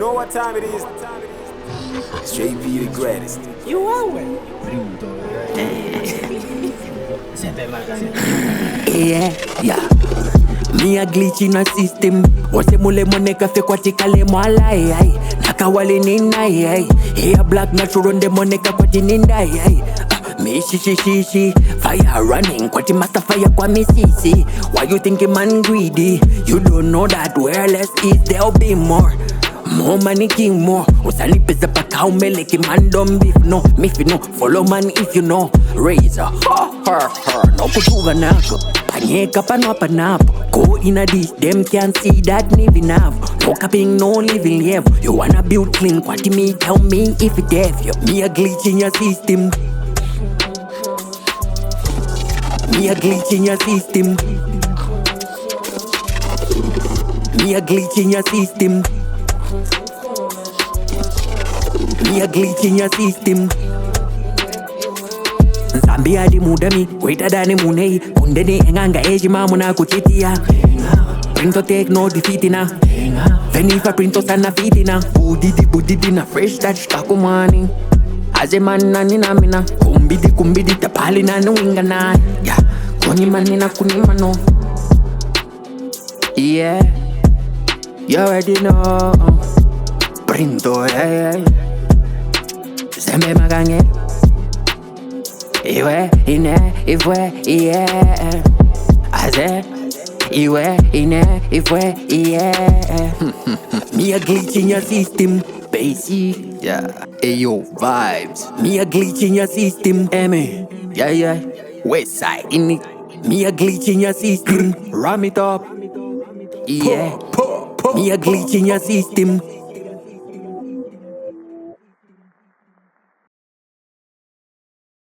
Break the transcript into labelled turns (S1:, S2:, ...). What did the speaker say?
S1: know what time it is? Straight be the greatest.
S2: You are well.
S3: Yeah. Me a glitch in a system. Wase mule moneka fe kwa tikale mwala Naka wale nina Here black natural on the moneka kwa tininda Me shi fire running kwa ti master fire kwa me sisi. Why you think man greedy? You don't know that where less is there'll be more. More money king more. Usani pesa paka umeleki man don't beef no. Me fi no follow man if you know. Razor no kutuga nako. Panyeka panapo. Go in a dish, them can't see that living have. No capping, no living live. You wanna build clean, what do me? Tell me if it deaf you. Me a glitch in your system. Me a glitch in your system. Me a glitch in your system. Me a glitch in your system. Zambi adi mudami, weta dani munei. Pundeni enganga eji mamuna kuchitia. Printo take no defeatina. Venifa printo sana fitina. Budidi na fresh touch kakumani. Aze manani na mina. Kumbidi tapali na nuinga na. Yeah, kuni manina kuni mano. Yeah, you already know. Printo, yeah. Sembe magange. Iwe, ine, ifwe, yeah. Aze, iwe, ine, ifwe, yeah. Me a glitch in your system, bassy, yeah. Ayo, vibes. Me a glitch in your system, Emmy, yeah. West side, in it. Me a glitch in your system, ram it up, yeah. Me a glitch in your system.